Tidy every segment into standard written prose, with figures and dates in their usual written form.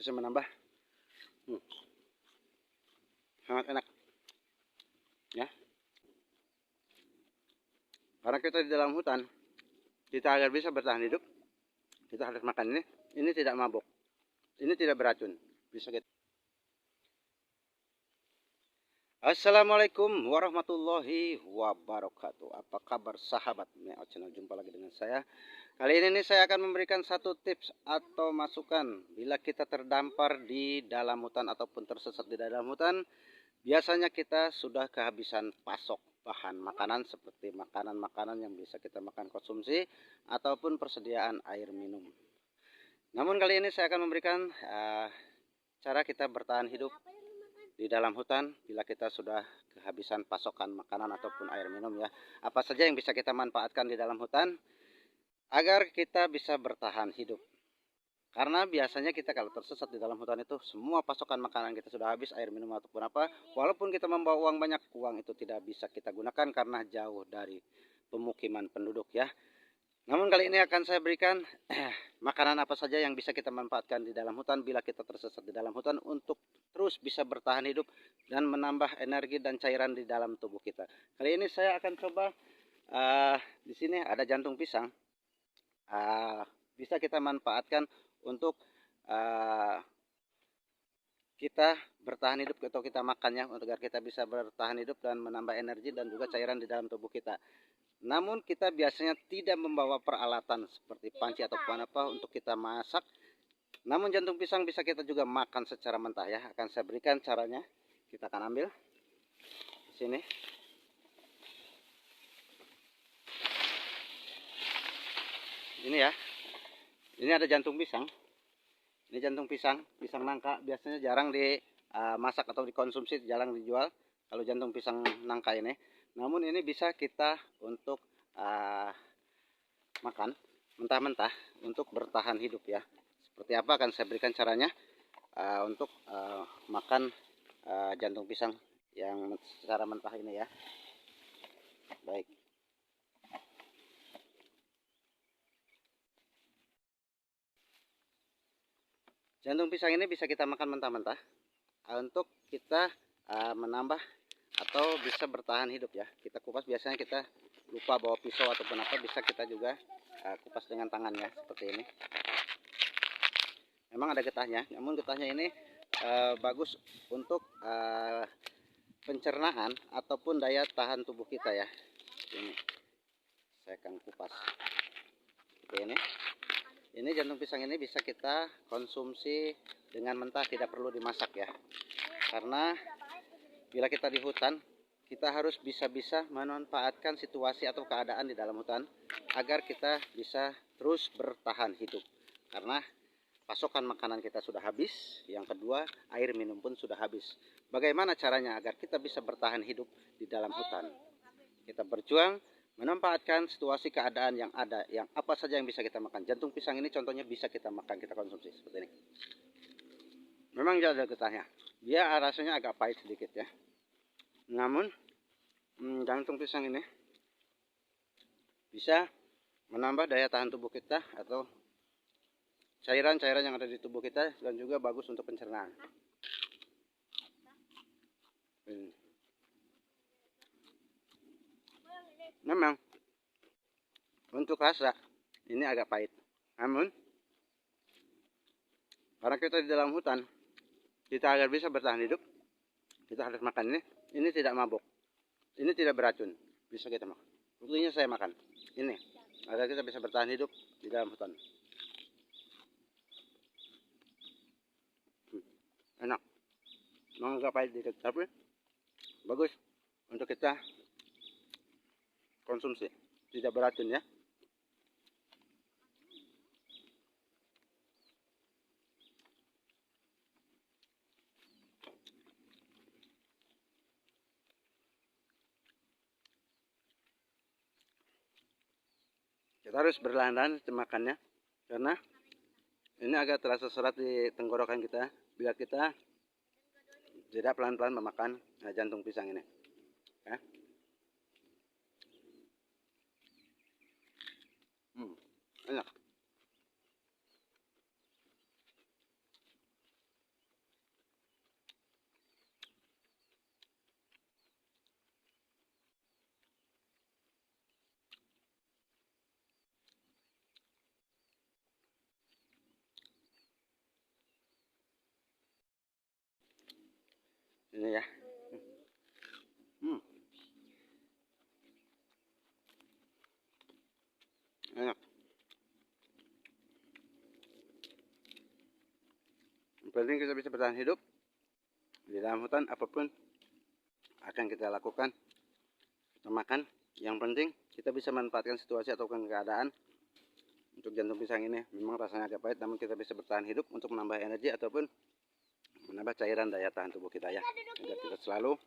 bisa menambah sangat enak ya. Karena kita di dalam hutan, kita agar bisa bertahan hidup, kita harus makan ini. Ini tidak mabuk, ini tidak beracun. Bisa kita. Assalamualaikum warahmatullahi wabarakatuh. Apa kabar sahabat Meout Channel? Jumpa lagi dengan saya. Kali ini saya akan memberikan satu tips atau masukan bila kita terdampar di dalam hutan ataupun tersesat di dalam hutan. Biasanya kita sudah kehabisan pasok bahan makanan seperti makanan-makanan yang bisa kita makan konsumsi ataupun persediaan air minum. Namun kali ini saya akan memberikan cara kita bertahan hidup di dalam hutan bila kita sudah kehabisan pasokan makanan ataupun air minum ya. Apa saja yang bisa kita manfaatkan di dalam hutan agar kita bisa bertahan hidup. Karena biasanya kita kalau tersesat di dalam hutan itu semua pasokan makanan kita sudah habis, air minum ataupun apa. Walaupun kita membawa uang banyak, uang itu tidak bisa kita gunakan karena jauh dari pemukiman penduduk ya. Namun kali ini akan saya berikan makanan apa saja yang bisa kita manfaatkan di dalam hutan bila kita tersesat di dalam hutan untuk terus bisa bertahan hidup dan menambah energi dan cairan di dalam tubuh kita. Kali ini saya akan coba di sini ada jantung pisang. Bisa kita manfaatkan untuk kita bertahan hidup atau kita makannya agar kita bisa bertahan hidup dan menambah energi dan juga cairan di dalam tubuh kita. Namun kita biasanya tidak membawa peralatan seperti panci atau apa untuk kita masak. Namun jantung pisang bisa kita juga makan secara mentah ya. Akan saya berikan caranya. Kita akan ambil di sini. Ini ya. Ini ada jantung pisang. Ini jantung pisang, pisang nangka. Biasanya jarang dimasak atau dikonsumsi, jarang dijual. Kalau jantung pisang nangka ini. Namun ini bisa kita untuk makan mentah-mentah untuk bertahan hidup ya. Seperti apa akan saya berikan caranya untuk makan jantung pisang yang secara mentah ini ya. Baik. Jantung pisang ini bisa kita makan mentah-mentah untuk kita menambah atau bisa bertahan hidup ya. Kita kupas, biasanya kita lupa bawa pisau ataupun apa, bisa kita juga kupas dengan tangannya seperti ini. Memang ada getahnya, namun getahnya ini bagus untuk pencernaan ataupun daya tahan tubuh kita ya. Ini saya akan kupas seperti ini. Ini jantung pisang ini bisa kita konsumsi dengan mentah, tidak perlu dimasak ya. Karena bila kita di hutan, kita harus bisa-bisa memanfaatkan situasi atau keadaan di dalam hutan agar kita bisa terus bertahan hidup. Karena pasokan makanan kita sudah habis, yang kedua air minum pun sudah habis. Bagaimana caranya agar kita bisa bertahan hidup di dalam hutan? Kita berjuang memanfaatkan situasi keadaan yang ada, yang apa saja yang bisa kita makan. Jantung pisang ini contohnya bisa kita makan, kita konsumsi seperti ini. Memang dia ada getahnya, dia rasanya agak pahit sedikit ya. Namun jantung pisang ini bisa menambah daya tahan tubuh kita atau cairan-cairan yang ada di tubuh kita, dan juga bagus untuk pencernaan. Memang untuk rasa ini agak pahit, namun karena kita di dalam hutan, kita agar bisa bertahan hidup, kita harus makan ini. Ini tidak mabuk, ini tidak beracun, bisa kita makan. Buktinya saya makan ini agar kita bisa bertahan hidup di dalam hutan. Enak, memang agak pahit dikit, tapi bagus untuk kita konsumsi, tidak beracun ya. Kita harus berlahan-lahan makannya karena ini agak terasa serat di tenggorokan kita bila kita tidak pelan-pelan memakan jantung pisang ini ya. Enak. Ini ya. Enak. Yang penting kita bisa bertahan hidup di dalam hutan, apapun akan kita lakukan, kita makan. Yang penting kita bisa manfaatkan situasi ataupun keadaan. Untuk jantung pisang ini memang rasanya agak pahit, namun kita bisa bertahan hidup untuk menambah energi ataupun menambah cairan daya tahan tubuh kita ya, agar kita selalu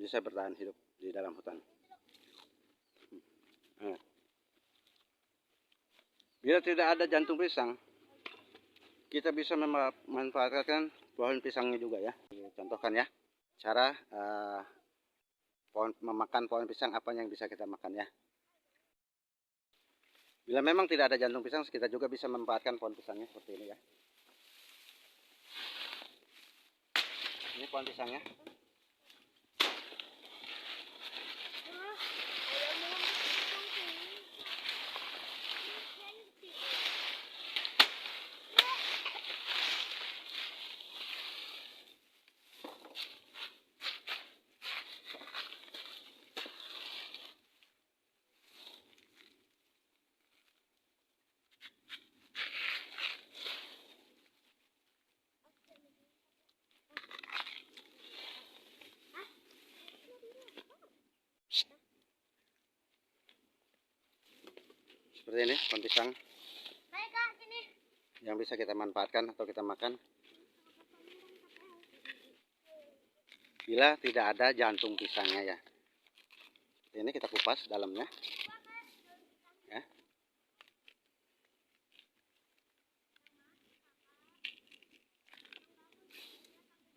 bisa bertahan hidup di dalam hutan. Bila tidak ada jantung pisang, kita bisa memanfaatkan pohon pisangnya juga ya. Contohkan ya, cara memakan pohon pisang, apa yang bisa kita makan ya. Bila memang tidak ada jantung pisang, kita juga bisa memanfaatkan pohon pisangnya seperti ini ya. Ini pohon pisangnya. Seperti ini pohon pisang yang bisa kita manfaatkan atau kita makan bila tidak ada jantung pisangnya ya. Ini kita kupas dalamnya ya.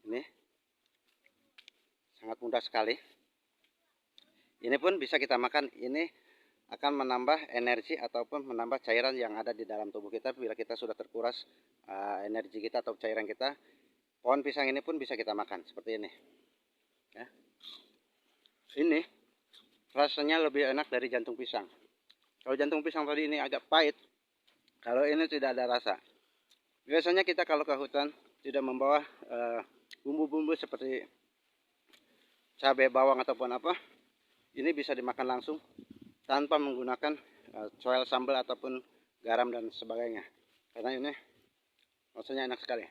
Ini sangat mudah sekali. Ini pun bisa kita makan. Ini akan menambah energi ataupun menambah cairan yang ada di dalam tubuh kita bila kita sudah terkuras energi kita atau cairan kita. Pohon pisang ini pun bisa kita makan seperti ini ya. Ini rasanya lebih enak dari jantung pisang. Kalau jantung pisang tadi ini agak pahit, kalau ini tidak ada rasa. Biasanya kita kalau ke hutan tidak membawa bumbu-bumbu seperti cabai, bawang ataupun apa, ini bisa dimakan langsung tanpa menggunakan soil sambal ataupun garam dan sebagainya, karena ini rasanya enak sekali.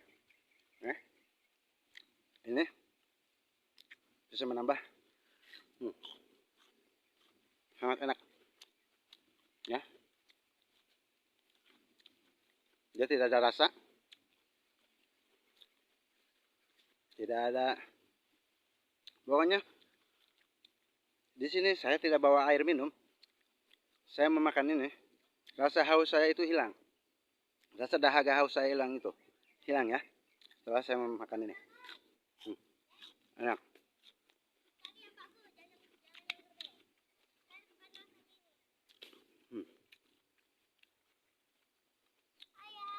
Ini bisa menambah sangat enak ya. Dia tidak ada rasa, tidak ada, pokoknya di sini saya tidak bawa air minum. Saya memakan ini, rasa haus saya itu hilang, rasa dahaga haus saya hilang ya setelah saya memakan ini. Enak.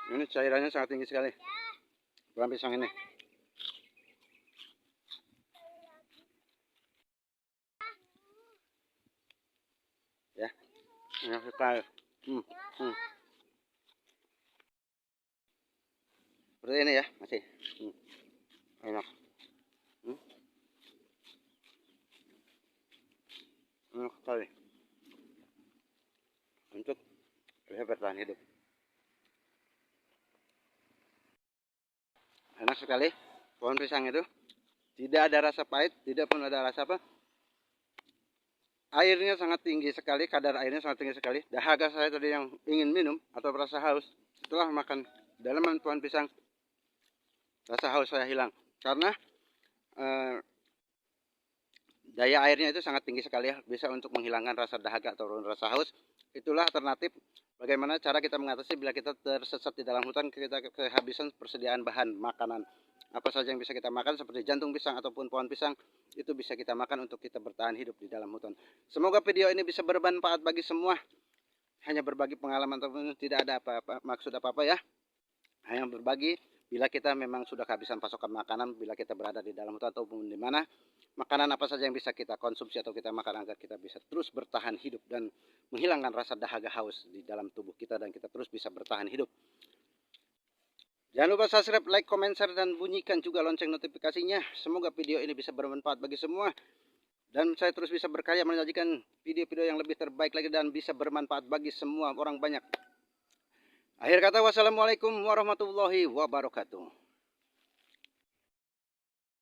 Ini cairannya sangat tinggi sekali pohon pisang ini ya. Enak sekali. Seperti ini ya, masih enak. Enak sekali untuk bisa bertahan hidup. Enak sekali pohon pisang itu, tidak ada rasa pahit, tidak pun ada rasa apa. Airnya sangat tinggi sekali, kadar airnya sangat tinggi sekali. Dahaga saya tadi yang ingin minum atau rasa haus, setelah makan dalaman pohon pisang, rasa haus saya hilang. Karena daya airnya itu sangat tinggi sekali ya, bisa untuk menghilangkan rasa dahaga atau rasa haus. Itulah alternatif bagaimana cara kita mengatasi bila kita tersesat di dalam hutan, kita kehabisan persediaan bahan makanan. Apa saja yang bisa kita makan seperti jantung pisang ataupun pohon pisang, itu bisa kita makan untuk kita bertahan hidup di dalam hutan. Semoga video ini bisa bermanfaat bagi semua. Hanya berbagi pengalaman, ataupun tidak ada apa-apa maksud apa-apa ya. Hanya berbagi bila kita memang sudah kehabisan pasokan makanan, bila kita berada di dalam hutan ataupun di mana, makanan apa saja yang bisa kita konsumsi atau kita makan agar kita bisa terus bertahan hidup dan menghilangkan rasa dahaga haus di dalam tubuh kita dan kita terus bisa bertahan hidup. Jangan lupa subscribe, like, comment, share, dan bunyikan juga lonceng notifikasinya. Semoga video ini bisa bermanfaat bagi semua. Dan saya terus bisa berkarya menyajikan video-video yang lebih terbaik lagi dan bisa bermanfaat bagi semua orang banyak. Akhir kata, wassalamualaikum warahmatullahi wabarakatuh.